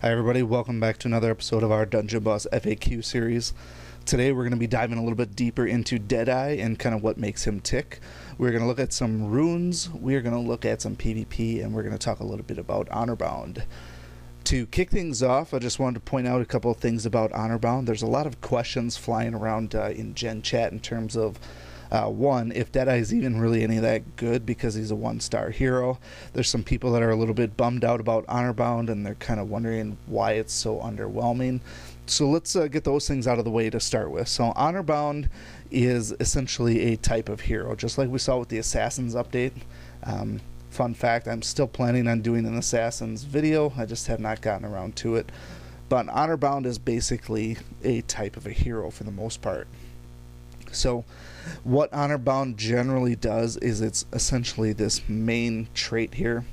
Hi everybody, welcome back to another episode of our Dungeon Boss FAQ series. Today we're going to be diving a little bit deeper into Deadeye and kind of what makes him tick. We're going to look at some runes, we're going to look at some PvP, and we're going to talk a little bit about Honorbound. To kick things off, I just wanted to point out a couple of things about Honorbound. There's a lot of questions flying around in Gen Chat in terms of one, if Deadeye is even really any of that good because he's a one-star hero. There's some people that are a little bit bummed out about Honorbound and they're kind of wondering why it's so underwhelming. So let's get those things out of the way to start with. So Honorbound is essentially a type of hero, just like we saw with the Assassins update. Fun fact, I'm still planning on doing an Assassins video, I just have not gotten around to it. But Honorbound is basically a type of a hero for the most part. So what Honorbound generally does is it's essentially this main trait here,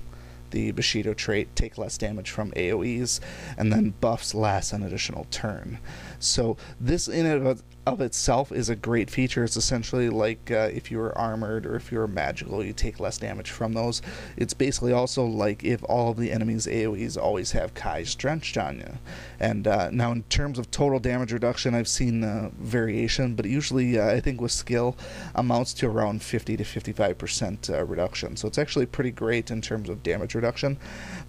the Bushido trait, take less damage from AoEs, and then buffs last an additional turn. So this in and of itself is a great feature. It's essentially like if you were armored or if you were magical, you take less damage from those. It's basically also like if all of the enemies' AoEs always have Kai's Drenched on you. And now in terms of total damage reduction, I've seen variation, but usually I think with skill amounts to around 50 to 55% reduction. So it's actually pretty great in terms of damage reduction.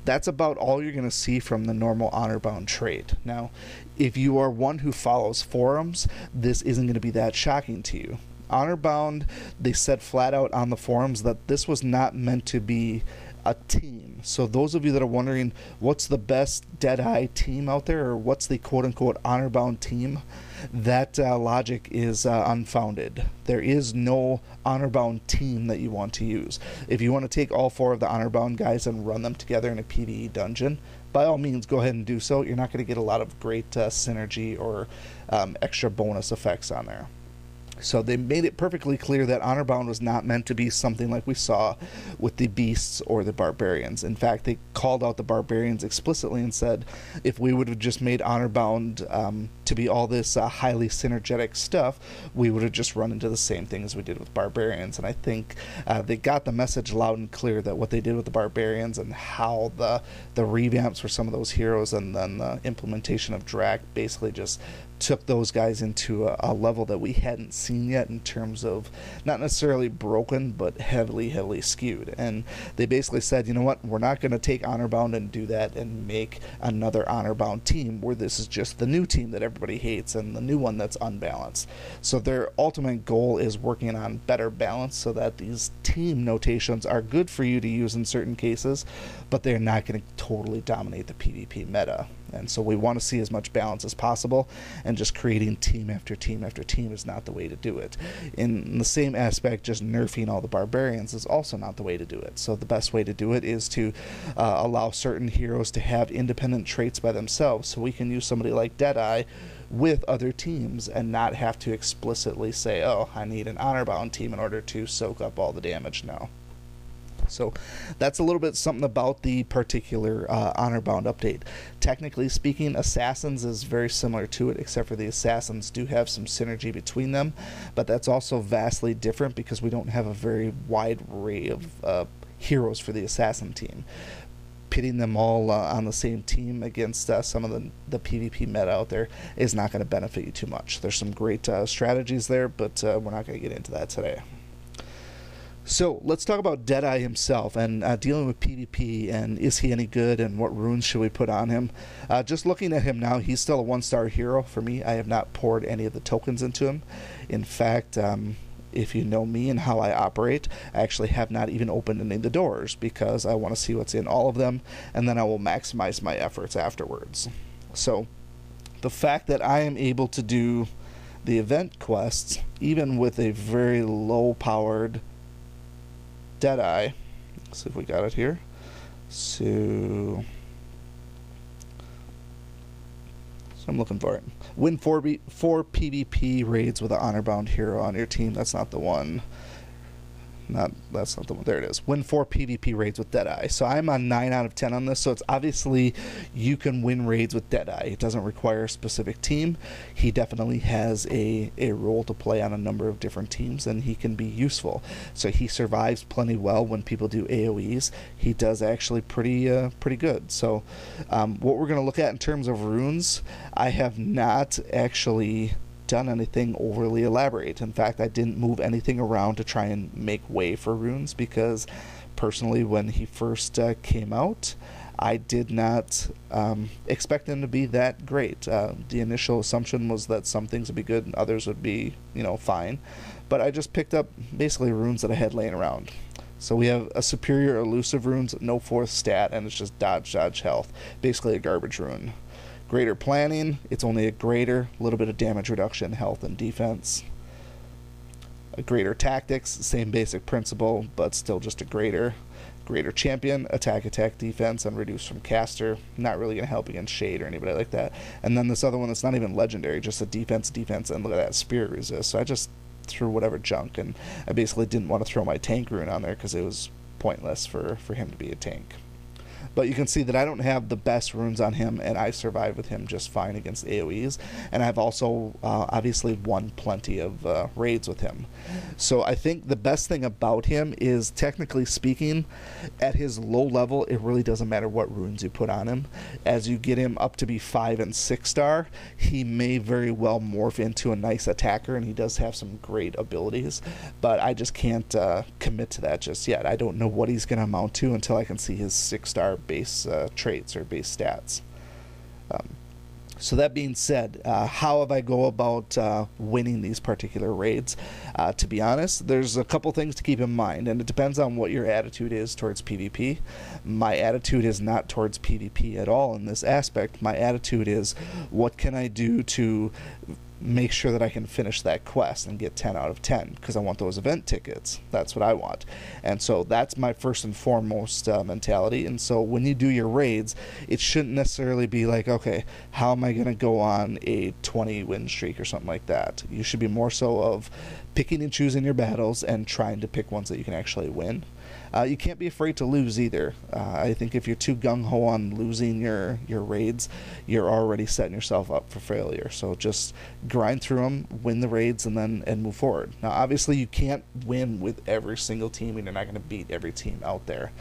That's about all you're going to see from the normal Honorbound trait. Now, if you are one who follows forums, this isn't going to be that shocking to you. Honorbound, they said flat out on the forums that this was not meant to be a team. So those of you that are wondering what's the best Deadeye team out there, or what's the quote-unquote Honorbound team, that logic is unfounded. There is no Honorbound team that you want to use. If you want to take all four of the Honorbound guys and run them together in a PvE dungeon, by all means go ahead and do so. You're not going to get a lot of great synergy or extra bonus effects on there. So they made it perfectly clear that Honorbound was not meant to be something like we saw with the Beasts or the Barbarians. In fact, they called out the Barbarians explicitly and said if we would have just made Honorbound to be all this highly synergetic stuff, we would have just run into the same thing as we did with Barbarians. And I think they got the message loud and clear that what they did with the Barbarians and how the revamps for some of those heroes and then the implementation of Drac basically just took those guys into a level that we hadn't seen yet in terms of not necessarily broken but heavily skewed. And they basically said, you know what, we're not going to take Honorbound and do that and make another Honorbound team where this is just the new team that everybody hates and the new one that's unbalanced. So their ultimate goal is working on better balance so that these team notations are good for you to use in certain cases, but they're not going to totally dominate the PvP meta. And so we want to see as much balance as possible, and just creating team after team after team is not the way to do it. In the same aspect, just nerfing all the Barbarians is also not the way to do it. So the best way to do it is to allow certain heroes to have independent traits by themselves, so we can use somebody like Deadeye with other teams and not have to explicitly say, oh, I need an Honorbound team in order to soak up all the damage now. So that's a little bit something about the particular Honorbound update. Technically speaking, Assassins is very similar to it, except for the Assassins do have some synergy between them, but that's also vastly different because we don't have a very wide array of heroes for the Assassin team. Pitting them all on the same team against some of the PvP meta out there is not going to benefit you too much. There's some great strategies there, but we're not going to get into that today. So let's talk about Deadeye himself and dealing with PvP, and is he any good and what runes should we put on him. Just looking at him now, he's still a one-star hero for me. I have not poured any of the tokens into him. In fact, if you know me and how I operate, I actually have not even opened any of the doors because I want to see what's in all of them, and then I will maximize my efforts afterwards. So the fact that I am able to do the event quests even with a very low-powered Deadeye. Let's see if we got it here. So I'm looking for it. Win 4 PvP raids with an Honorbound hero on your team. That's not the one. That's not the one. There it is. Win 4 PvP raids with Deadeye. So I'm on 9 out of 10 on this. So it's obviously you can win raids with Deadeye. It doesn't require a specific team. He definitely has a role to play on a number of different teams, and he can be useful. So he survives plenty well when people do AoEs. He does actually pretty good. So what we're going to look at in terms of runes, I have not actually done anything overly elaborate. In fact, I didn't move anything around to try and make way for runes, because personally when he first came out, I did not expect them to be that great. The initial assumption was that some things would be good and others would be, fine. But I just picked up basically runes that I had laying around. So we have a superior elusive runes, no 4th stat, and it's just dodge health. Basically a garbage rune. Greater planning, it's only a greater, a little bit of damage reduction, health and defense. A greater tactics, same basic principle, but still just a greater. Greater champion, attack, defense, and reduce from caster. Not really going to help against shade or anybody like that. And then this other one that's not even legendary, just a defense, and look at that, spirit resist. So I just threw whatever junk, and I basically didn't want to throw my tank rune on there because it was pointless for him to be a tank. But you can see that I don't have the best runes on him, and I survive with him just fine against AoEs. And I've also obviously won plenty of raids with him. So I think the best thing about him is, technically speaking, at his low level, it really doesn't matter what runes you put on him. As you get him up to be 5 and 6 star, he may very well morph into a nice attacker, and he does have some great abilities. But I just can't commit to that just yet. I don't know what he's going to amount to until I can see his 6-star base traits or base stats. So that being said, how have I go about winning these particular raids? To be honest, there's a couple things to keep in mind, and it depends on what your attitude is towards PvP. My attitude is not towards PvP at all in this aspect. My attitude is, what can I do to make sure that I can finish that quest and get 10 out of 10, because I want those event tickets. That's what I want. And so that's my first and foremost mentality. And so when you do your raids, it shouldn't necessarily be like, okay, how am I going to go on a 20 win streak or something like that? You should be more so of picking and choosing your battles and trying to pick ones that you can actually win. You can't be afraid to lose either. I think if you're too gung-ho on losing your raids, you're already setting yourself up for failure. So just grind through them, win the raids, and move forward. Now, obviously, you can't win with every single team, and you're not going to beat every team out there.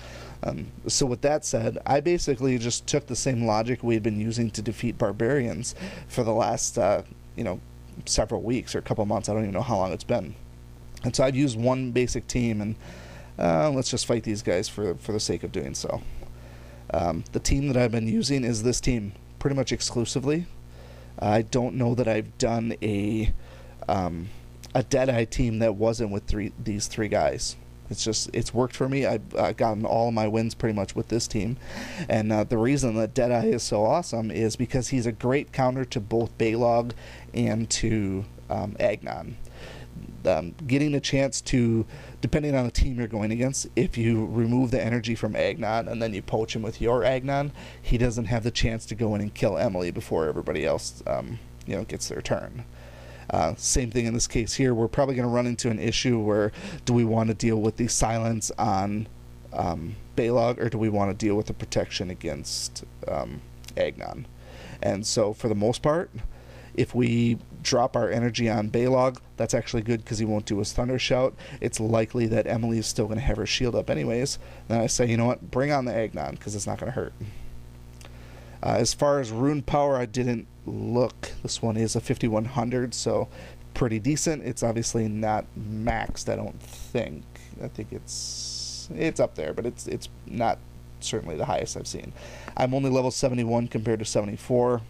So with that said, I basically just took the same logic we had been using to defeat barbarians for the last, several weeks or a couple months. I don't even know how long it's been. And so I've used one basic team, and let's just fight these guys for the sake of doing so. The team that I've been using is this team pretty much exclusively. I don't know that I've done a Deadeye team that wasn't with these three guys. It's worked for me. I've gotten all of my wins pretty much with this team. And the reason that Deadeye is so awesome is because he's a great counter to both Balog and to Agnon. Getting a chance to, depending on the team you're going against, if you remove the energy from Agnon and then you poach him with your Agnon, he doesn't have the chance to go in and kill Emily before everybody else gets their turn. Same thing in this case here. We're probably going to run into an issue where, do we want to deal with the silence on Balog, or do we want to deal with the protection against Agnon? And so for the most part, if we drop our energy on Balog, that's actually good because he won't do his Thunder Shout. It's likely that Emily is still going to have her shield up anyways. Then I say, you know what, bring on the Agnon because it's not going to hurt. As far as rune power, I didn't look. This one is a 5100, so pretty decent. It's obviously not maxed, I don't think. I think it's up there, but it's not certainly the highest I've seen. I'm only level 71 compared to 74.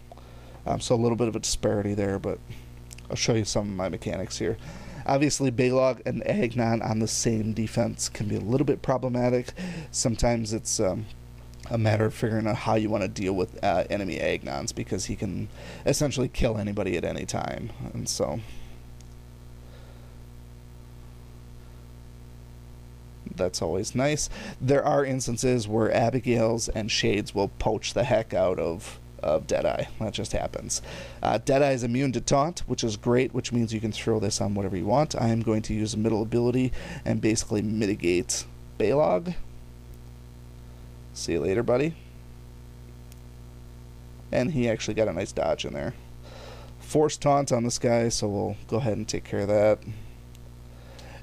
So a little bit of a disparity there, but I'll show you some of my mechanics here. Obviously, Balog and Agnon on the same defense can be a little bit problematic. Sometimes it's a matter of figuring out how you want to deal with enemy Agnons, because he can essentially kill anybody at any time. And so that's always nice. There are instances where Abigail's and Shades will poach the heck out of Deadeye. That just happens. Deadeye is immune to taunt, which is great, which means you can throw this on whatever you want. I am going to use a middle ability and basically mitigate Baylog. See you later, buddy. And he actually got a nice dodge in there. Force taunt on this guy, so we'll go ahead and take care of that.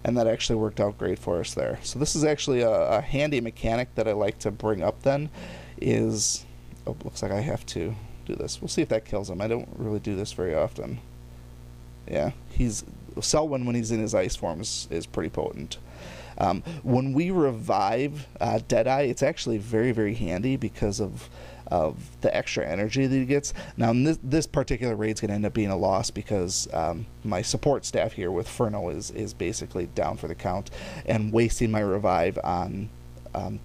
And that actually worked out great for us there. So this is actually a handy mechanic that I like to bring up then, is... Oh, looks like I have to do this. We'll see if that kills him. I don't really do this very often. Yeah, Selwyn, when he's in his ice form, is pretty potent. When we revive Deadeye, it's actually very, very handy because of the extra energy that he gets. Now, this particular raid's going to end up being a loss because my support staff here with Furno is basically down for the count, and wasting my revive on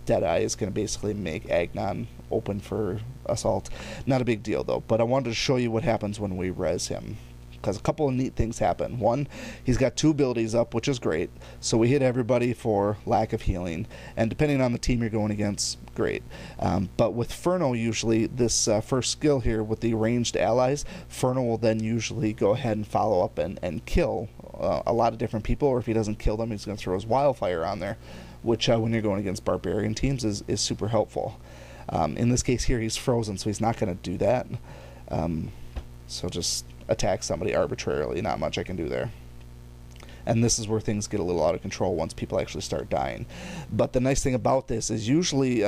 Deadeye is going to basically make Agnon open for assault. Not a big deal, though, but I wanted to show you what happens when we res him, because a couple of neat things happen. One, he's got 2 abilities up, which is great, so we hit everybody for lack of healing, and depending on the team you're going against, great. But with Furno, usually this first skill here with the ranged allies, Furno will then usually go ahead and follow up and kill a lot of different people, or if he doesn't kill them, he's going to throw his wildfire on there, which when you're going against barbarian teams is super helpful. In this case here, he's frozen, so he's not going to do that. So just attack somebody arbitrarily. Not much I can do there. And this is where things get a little out of control once people actually start dying. But the nice thing about this is usually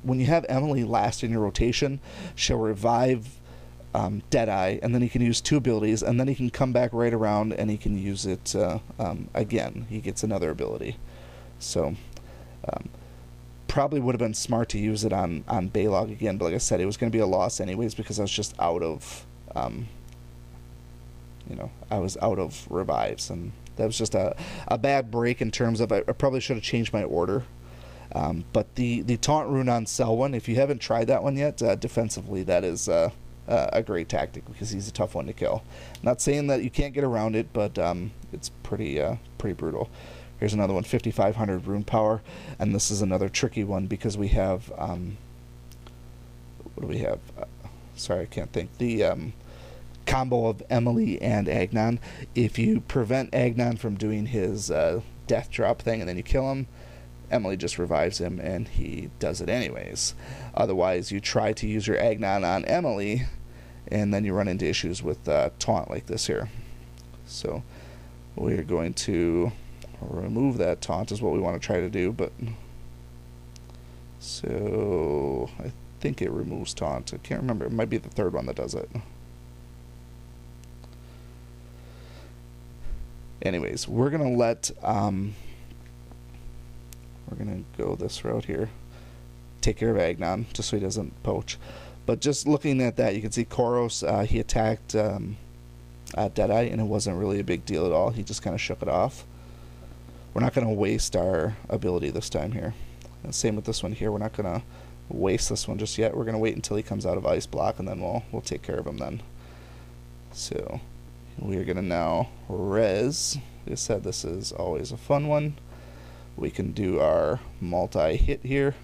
when you have Emily last in your rotation, she'll revive Deadeye, and then he can use 2 abilities, and then he can come back right around and he can use it again. He gets another ability. So... probably would have been smart to use it on Baylog again, but like I said, it was going to be a loss anyways because I was just out of, I was out of revives, and that was just a bad break in terms of I probably should have changed my order. But the taunt rune on Selwyn, if you haven't tried that one yet, defensively, that is a great tactic because he's a tough one to kill. Not saying that you can't get around it, but it's pretty brutal. Here's another one, 5,500 rune power, and this is another tricky one because we have, what do we have? Sorry, I can't think. The combo of Emily and Agnon. If you prevent Agnon from doing his death drop thing and then you kill him, Emily just revives him and he does it anyways. Otherwise, you try to use your Agnon on Emily and then you run into issues with taunt like this here. So we're going to... remove that taunt is what we want to try to do, but so I think it removes taunt. I can't remember. It might be the third one that does it. Anyways, we're gonna let we're gonna go this route here. Take care of Agnon just so he doesn't poach. But just looking at that, you can see Koros, he attacked Deadeye, and it wasn't really a big deal at all. He just kind of shook it off. We're not going to waste our ability this time here. And same with this one here. We're not going to waste this one just yet. We're going to wait until he comes out of ice block, and then we'll take care of him then. So we're going to now res. Like I said, this is always a fun one. We can do our multi-hit here,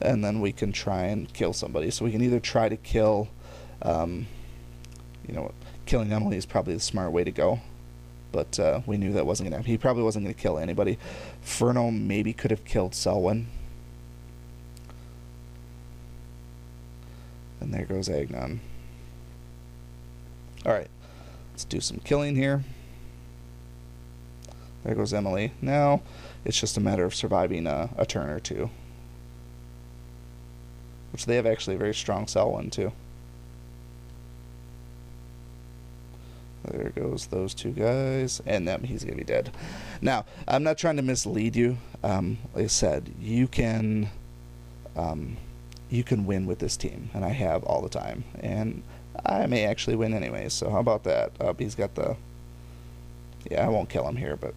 and then we can try and kill somebody. So we can either try to kill, killing Emily is probably the smart way to go. But we knew that wasn't going to happen. He probably wasn't going to kill anybody. Furno maybe could have killed Selwyn. And there goes Agnon. Alright, let's do some killing here. There goes Emily. Now, it's just a matter of surviving a turn or two. Which they have actually a very strong Selwyn too. There goes those 2 guys, and then he's going to be dead. Now, I'm not trying to mislead you. Like I said, you can win with this team, and I have all the time. And I may actually win anyway, so how about that? He's got the... Yeah, I won't kill him here, but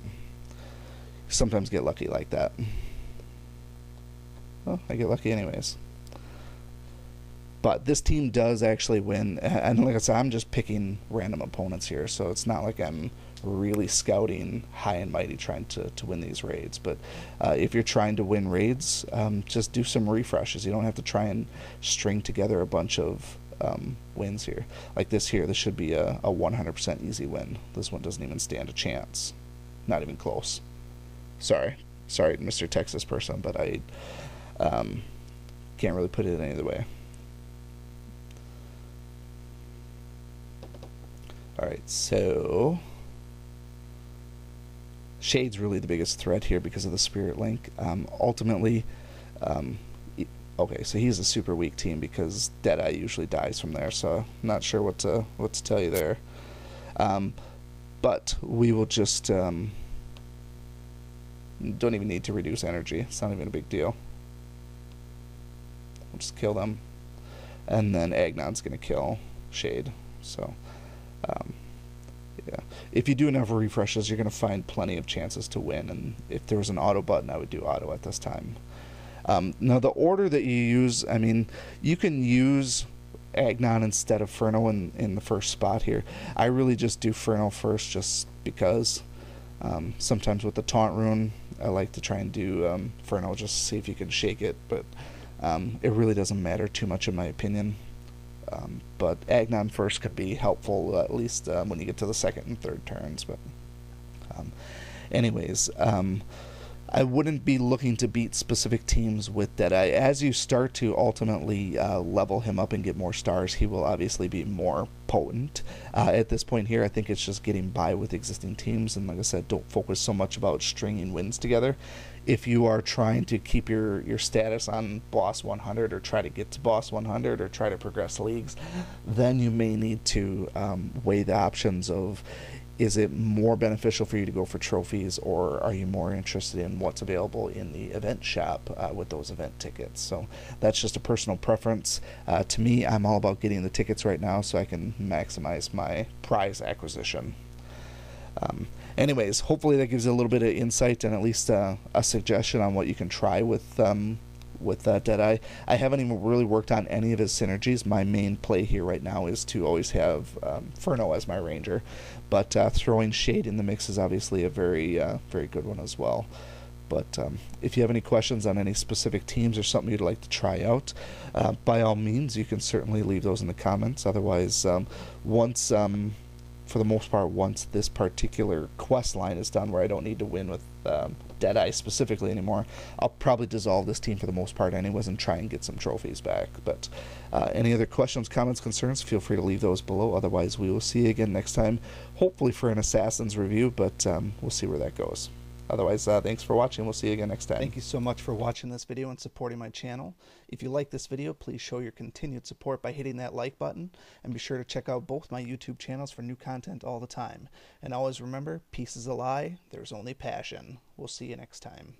sometimes get lucky like that. Well, I get lucky anyways. But this team does actually win, and like I said, I'm just picking random opponents here, so it's not like I'm really scouting high and mighty trying to win these raids. But if you're trying to win raids, just do some refreshes. You don't have to try and string together a bunch of wins here. Like this here, this should be a 100% easy win. This one doesn't even stand a chance. Not even close. Sorry, Mr. Texas person, but I can't really put it any other way. Alright, so Shade's really the biggest threat here because of the Spirit Link. Ultimately, okay, so he's a super weak team because Deadeye usually dies from there, so I'm not sure what to tell you there. But we will just don't even need to reduce energy. It's not even a big deal. We'll just kill them, and then Agnon's gonna kill Shade. So yeah, if you do enough refreshes, you're gonna find plenty of chances to win. And if there was an auto button, I would do auto at this time. Now the order that you use, I mean, you can use Agnon instead of Ferno in the first spot here. I really just do Ferno first just because. Sometimes with the taunt rune, I like to try and do Ferno just to see if you can shake it, but it really doesn't matter too much in my opinion. But Agnon first could be helpful, at least when you get to the second and third turns. But anyways, I wouldn't be looking to beat specific teams with Deadeye. As you start to ultimately level him up and get more stars, he will obviously be more potent. At this point here, I think it's just getting by with existing teams, and like I said, don't focus so much about stringing wins together. If you are trying to keep your status on boss 100 or try to get to boss 100 or try to progress leagues, then you may need to weigh the options of, is it more beneficial for you to go for trophies, or are you more interested in what's available in the event shop with those event tickets? So that's just a personal preference. To me, I'm all about getting the tickets right now so I can maximize my prize acquisition. Anyways, hopefully that gives you a little bit of insight and at least a suggestion on what you can try with Deadeye. I haven't even really worked on any of his synergies. My main play here right now is to always have Ferno as my ranger, but throwing Shade in the mix is obviously a very good one as well. But if you have any questions on any specific teams or something you'd like to try out, by all means, you can certainly leave those in the comments. Otherwise, for the most part, once this particular quest line is done where I don't need to win with Deadeye specifically anymore, I'll probably dissolve this team for the most part anyways and try and get some trophies back. But any other questions, comments, concerns, feel free to leave those below. Otherwise, we will see you again next time, hopefully for an Assassin's review, but we'll see where that goes. Otherwise, thanks for watching. We'll see you again next time. Thank you so much for watching this video and supporting my channel. If you like this video, please show your continued support by hitting that like button, and be sure to check out both my YouTube channels for new content all the time. And always remember, peace is a lie, there's only passion. We'll see you next time.